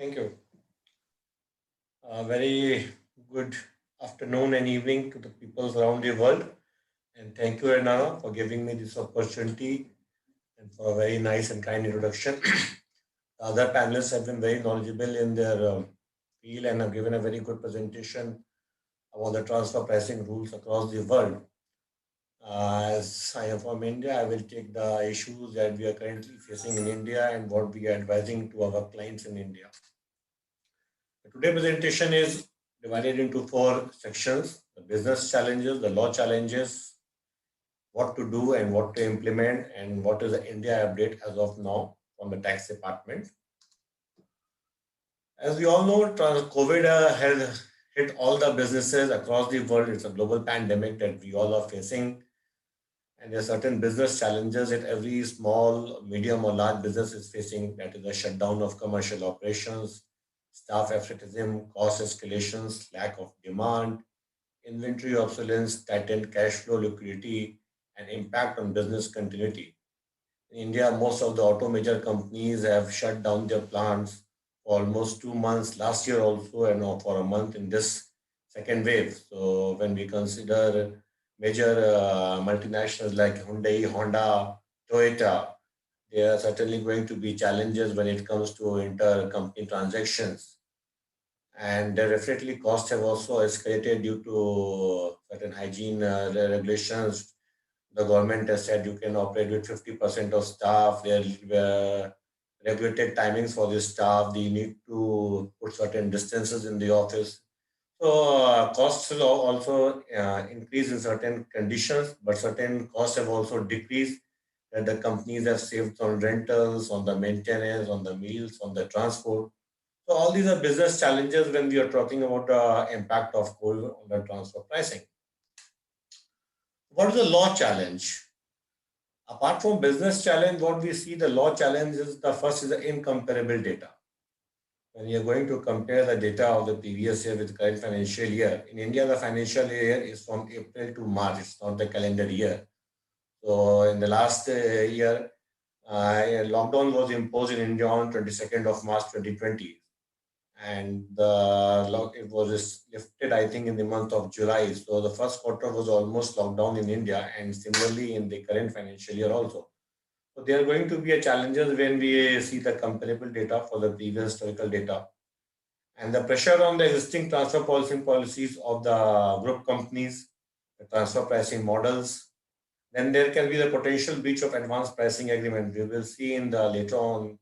Thank you. Very good afternoon and evening to the peoples around the world. And thank you, Renana, for giving me this opportunity and for a very nice and kind introduction. The other panelists have been very knowledgeable in their field and have given a very good presentation about the transfer pricing rules across the world. As I am from India, I will take the issues that we are currently facing in India and what we are advising to our clients in India. Today's presentation is divided into four sections: the business challenges, the law challenges, what to do and what to implement, and what is the India update as of now from the tax department. As we all know, COVID has hit all the businesses across the world. It's a global pandemic that we all are facing, and there are certain business challenges that every small, medium, or large business is facing. That is the shutdown of commercial operations, staff absenteeism, cost escalations, lack of demand, inventory obsolescence, tightened cash flow liquidity, and impact on business continuity. In India, most of the auto major companies have shut down their plants for almost 2 months last year also, and now for a month in this second wave. So when we consider major multinationals like Hyundai, Honda, Toyota, there are certainly going to be challenges when it comes to intercompany transactions. And definitely costs have also escalated due to certain hygiene regulations. The government has said you can operate with 50% of staff. There were regulated timings for the staff. They need to put certain distances in the office. So costs will also increase in certain conditions, but certain costs have also decreased. That the companies have saved on rentals, on the maintenance, on the meals, on the transport. So all these are business challenges when we are talking about the impact of coal on the transfer pricing. What is the law challenge? Apart from business challenge, what we see the law challenge is the first is the incomparable data. When you're going to compare the data of the previous year with current financial year, in India the financial year is from April to March. It's not the calendar year. So in the last year, lockdown was imposed in India on 22nd of March 2020, and it was lifted, I think, in the month of July. So the first quarter was almost locked down in India, and similarly in the current financial year also. So there are going to be a challenges when we see the comparable data for the previous historical data, and the pressure on the existing transfer policies of the group companies, the transfer pricing models. Then there can be the potential breach of advanced pricing agreement. We will see in the later on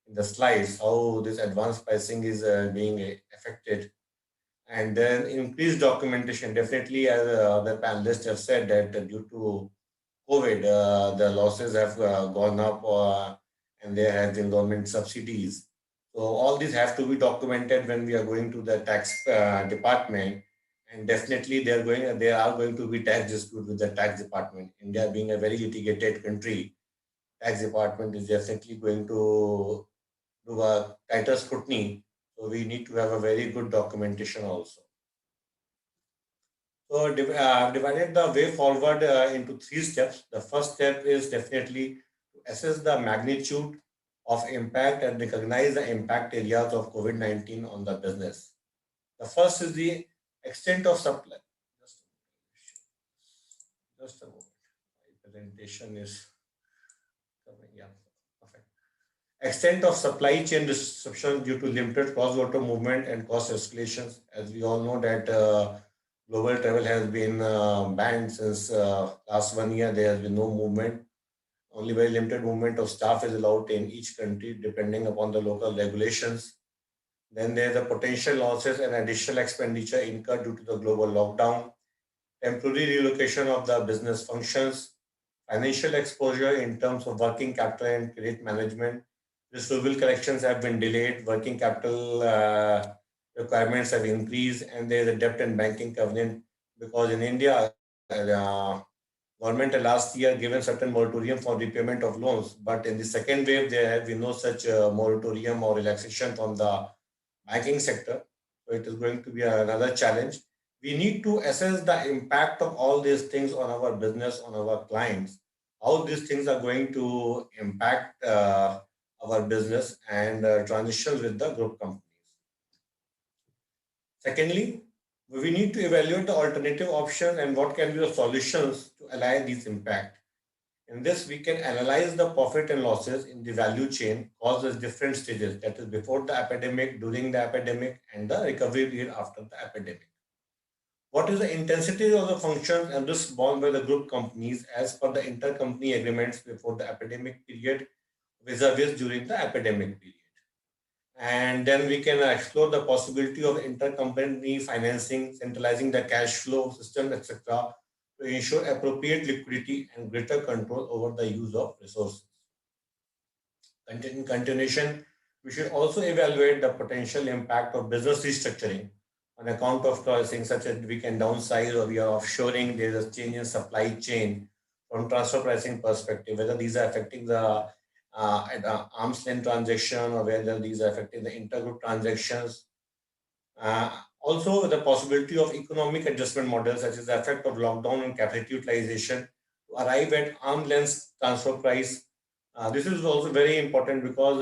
in the slides how this advanced pricing is being affected. And then increased documentation. Definitely, as the panelists have said, that due to COVID, the losses have gone up, and there has been government subsidies. So all these have to be documented when we are going to the tax department, and definitely there are going to be tax dispute with the tax department. India being a very litigated country, tax department is definitely going to do a tighter scrutiny. So we need to have a very good documentation also. So I've divided the way forward into three steps. The first step is definitely to assess the magnitude of impact and recognize the impact areas of COVID-19 on the business. The first is the extent of supply. Just, just a moment. My presentation is coming. Yeah, perfect. Extent of supply chain disruption due to limited cross-border movement and cost escalations. As we all know that global travel has been banned since last 1 year. There has been no movement. Only very limited movement of staff is allowed in each country depending upon the local regulations. Then there is a potential losses and additional expenditure incurred due to the global lockdown, temporary relocation of the business functions, financial exposure in terms of working capital and credit management. Receivable collections have been delayed, working capital requirements have increased, and there is a debt and banking covenant because in India, government last year given certain moratorium for repayment of loans, but in the second wave there have been no such moratorium or relaxation from the banking sector. So it is going to be another challenge. We need to assess the impact of all these things on our business, on our clients, how these things are going to impact our business and transition with the group companies. Secondly, we need to evaluate the alternative option and what can be the solutions to allay these impact. In this, we can analyze the profit and losses in the value chain caused at different stages, that is before the epidemic, during the epidemic, and the recovery period after the epidemic. What is the intensity of the functions and risks borne by the group companies as per the intercompany agreements before the epidemic period vis-a-vis during the epidemic period? And then we can explore the possibility of intercompany financing, centralizing the cash flow system, etc., to ensure appropriate liquidity and greater control over the use of resources. In continuation, we should also evaluate the potential impact of business restructuring on account of pricing, such as we can downsize or we are offshoring, there is a change in supply chain from transfer pricing perspective, whether these are affecting the arm's length transaction or whether these are affecting the intergroup transactions. Also, the possibility of economic adjustment models, such as the effect of lockdown on capacity utilization, to arrive at arm's length transfer price. This is also very important because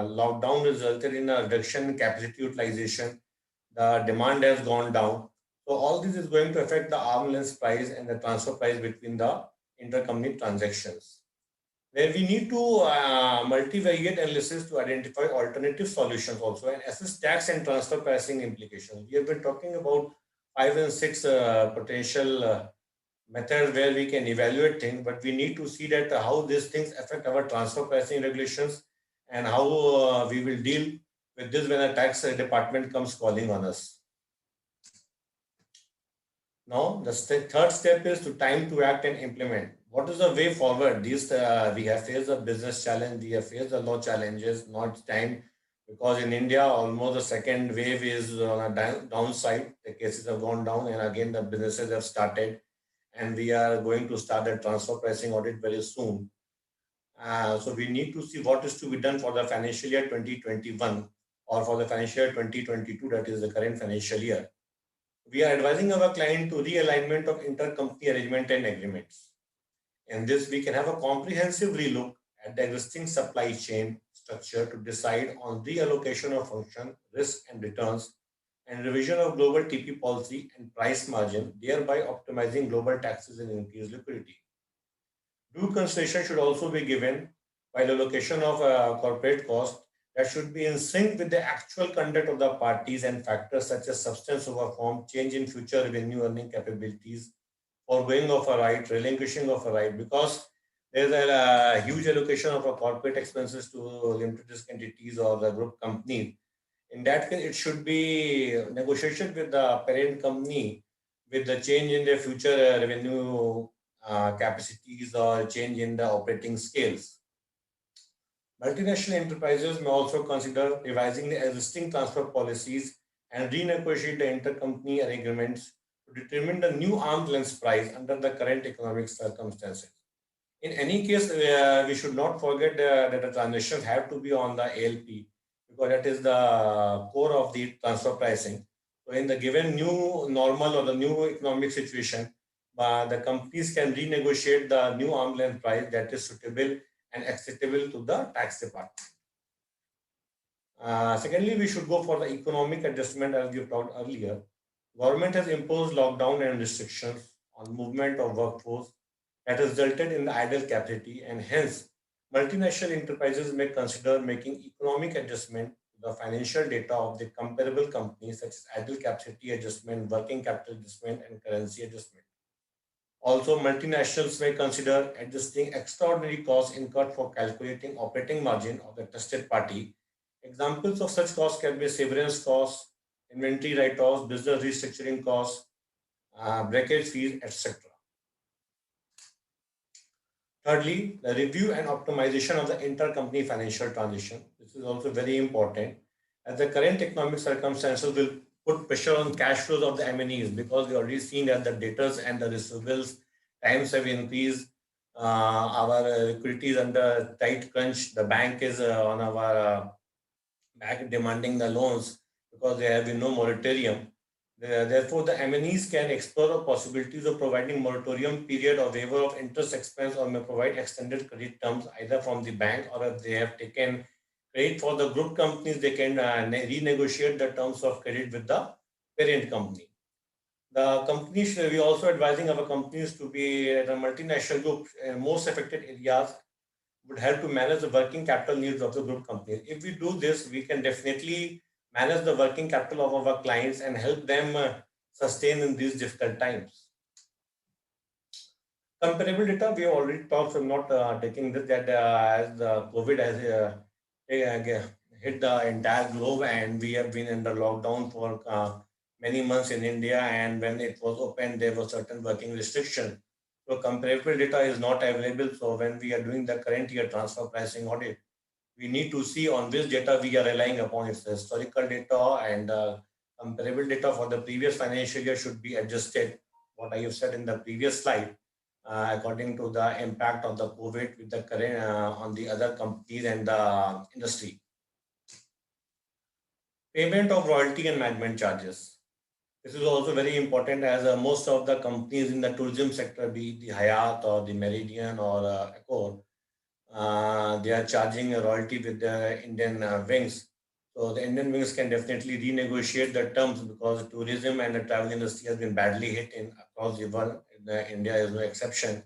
lockdown resulted in a reduction in capacity utilization. The demand has gone down. So all this is going to affect the arm's length price and the transfer price between the intercompany transactions, where we need to multivariate analysis to identify alternative solutions also and assess tax and transfer pricing implications. We have been talking about 5 and 6 potential methods where we can evaluate things, but we need to see that how these things affect our transfer pricing regulations and how we will deal with this when a tax department comes calling on us. Now, the third step is to time to act and implement. What is the way forward? These we have faced the business challenge, we have faced the law challenges, not time, because in India, almost the second wave is on a downside. The cases have gone down, and again the businesses have started, and we are going to start a transfer pricing audit very soon. So we need to see what is to be done for the financial year 2021 or for the financial year 2022, that is the current financial year. We are advising our client to realignment of intercompany arrangement and agreements. In this, we can have a comprehensive relook at the existing supply chain structure to decide on reallocation of function, risk and returns, and revision of global TP policy and price margin, thereby optimizing global taxes and increased liquidity. Due consideration should also be given while allocation of corporate cost that should be in sync with the actual conduct of the parties and factors such as substance over form, change in future revenue earning capabilities, foregoing of a right, relinquishing of a right, because there's a huge allocation of a corporate expenses to limited risk entities or the group company. In that case, it should be negotiation with the parent company with the change in their future revenue capacities or change in the operating scales. Multinational enterprises may also consider revising the existing transfer policies and renegotiate the intercompany agreements to determine the new arm's length price under the current economic circumstances. In any case, we should not forget that the transactions have to be on the ALP because that is the core of the transfer pricing. So in the given new normal or the new economic situation, the companies can renegotiate the new arm's length price that is suitable and acceptable to the tax department. Secondly, we should go for the economic adjustment as we talked earlier. Government has imposed lockdown and restrictions on movement of workforce that has resulted in the idle capacity, and hence multinational enterprises may consider making economic adjustment to the financial data of the comparable companies such as idle capacity adjustment, working capital adjustment, and currency adjustment. Also, multinationals may consider adjusting extraordinary costs incurred for calculating operating margin of the tested party. Examples of such costs can be severance costs, inventory write-offs, business restructuring costs, breakage fees, etc. Thirdly, the review and optimization of the intercompany financial transition. This is also very important as the current economic circumstances will put pressure on cash flows of the M&Es because we already seen that the debtors and the receivables times have increased. Our liquidity is under tight crunch. The bank is on our back demanding the loans because there have been no moratorium. Therefore, the MNEs can explore the possibilities of providing moratorium period or waiver of interest expense, or may provide extended credit terms either from the bank, or if they have taken credit for the group companies, they can renegotiate the terms of credit with the parent company. The companies, we also advising our companies to be at a multinational group most affected areas would help to manage the working capital needs of the group companies. If we do this, we can definitely manage the working capital of our clients and help them sustain in these difficult times. Comparable data, we have already talked, so I'm not taking this, that as the COVID has hit the entire globe, and we have been under lockdown for many months in India, and when it was open, there was certain working restriction. So comparable data is not available. So when we are doing the current year transfer pricing audit, we need to see on which data we are relying upon. It's historical data, and comparable data for the previous financial year should be adjusted. What I have said in the previous slide, according to the impact of the COVID with the current on the other companies and the industry. Payment of royalty and management charges. This is also very important, as most of the companies in the tourism sector, be it the Hyatt or the Meridian or Accor, they are charging a royalty with the Indian Wings. So the Indian Wings can definitely renegotiate the terms, because tourism and the travel industry has been badly hit in across the world. India is no exception.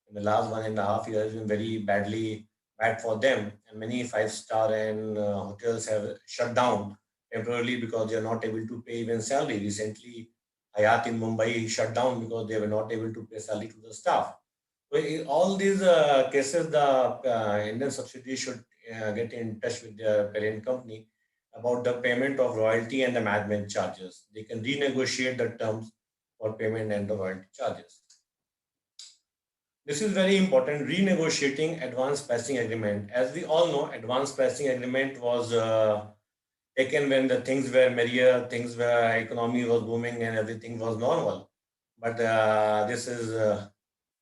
In the last 1.5 years, has been very bad for them, and many five-star and hotels have shut down temporarily because they are not able to pay even salary. Recently, Hyatt in Mumbai shut down because they were not able to pay salary to the staff. So in all these cases, the Indian subsidiary should get in touch with their parent company about the payment of royalty and the management charges. They can renegotiate the terms for payment and the royalty charges. This is very important, renegotiating advance pricing agreement. As we all know, advance pricing agreement was taken when the things were merrier, things were economy was booming and everything was normal. But this is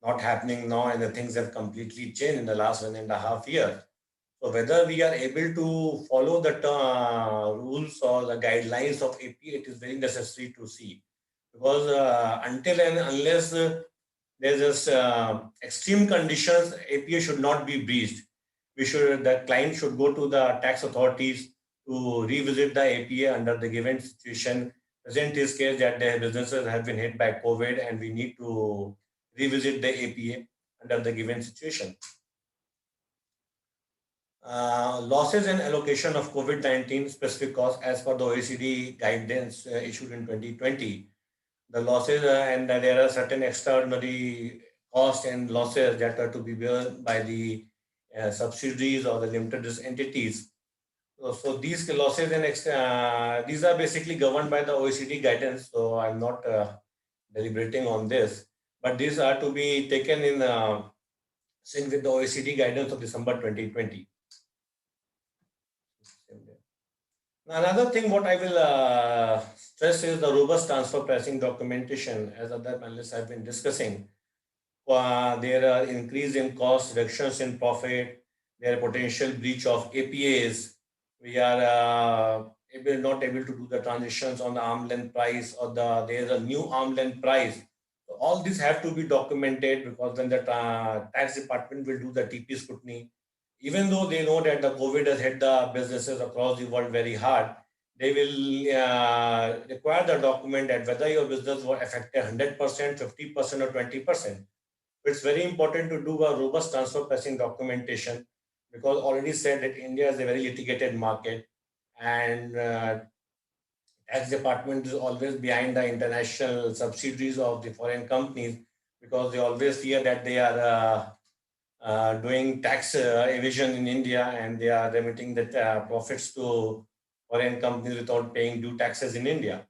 not happening now, and the things have completely changed in the last 1.5 years. So whether we are able to follow the rules or the guidelines of APA, it is very necessary to see, because until and unless there's just extreme conditions, APA should not be breached. The client should go to the tax authorities to revisit the APA under the given situation. Present is case that their businesses have been hit by COVID, and we need to revisit the APA under the given situation. Losses and allocation of COVID-19 specific costs as per the OECD guidance issued in 2020. The losses and there are certain extraordinary costs and losses that are to be borne by the subsidiaries or the limited entities. So these losses and these are basically governed by the OECD guidance. So I'm not deliberating on this, but these are to be taken in sync with the OECD guidance of December 2020. Another thing what I will stress is the robust transfer pricing documentation, as other panelists have been discussing. There are increase in cost, reductions in profit, there are potential breach of APAs. We are not able to do the transitions on the arm length price, or there is a new arm length price. So all these have to be documented, because when the tax department will do the TP scrutiny, even though they know that the COVID has hit the businesses across the world very hard, they will require the document that whether your business was affected 100%, 50%, or 20%. It's very important to do a robust transfer pricing documentation, because already said that India is a very litigated market, and tax department is always behind the international subsidiaries of the foreign companies, because they always fear that they are doing tax evasion in India, and they are remitting the profits to foreign companies without paying due taxes in India.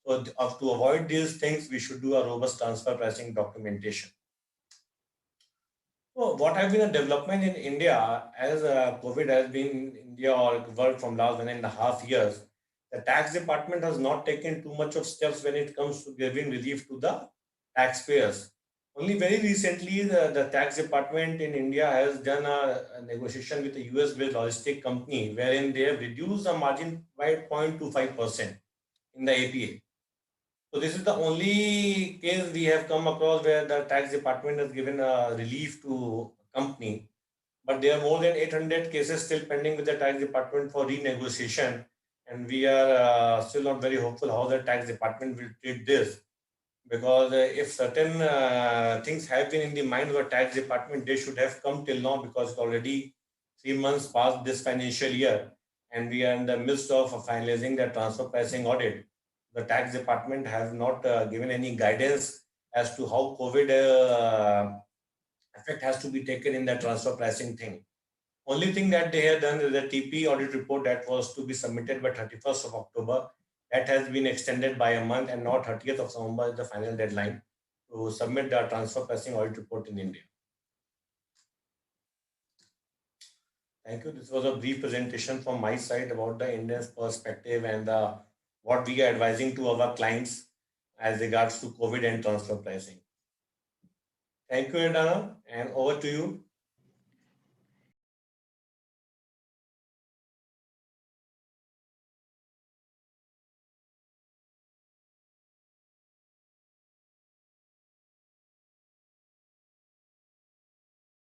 So to avoid these things, we should do a robust transfer pricing documentation. So what has been a development in India, as COVID has been in India or world from last 1.5 years, the tax department has not taken too much of steps when it comes to giving relief to the taxpayers. Only very recently, the tax department in India has done a negotiation with a US-based logistic company, wherein they have reduced the margin by 0.25% in the APA. So this is the only case we have come across where the tax department has given a relief to a company, but there are more than 800 cases still pending with the tax department for renegotiation, and we are still not very hopeful how the tax department will treat this, because if certain things have been in the mind of the tax department, they should have come till now, because it's already 3 months past this financial year and we are in the midst of finalizing the transfer pricing audit. The tax department have not given any guidance as to how COVID effect has to be taken in the transfer pricing thing. Only thing that they have done is the TP audit report that was to be submitted by 31st of October. That has been extended by a month, and now 30th of November is the final deadline to submit the transfer pricing audit report in India. Thank you. This was a brief presentation from my side about the Indian's perspective and what we are advising to our clients as regards to COVID and transfer pricing. Thank you, Adana, and over to you.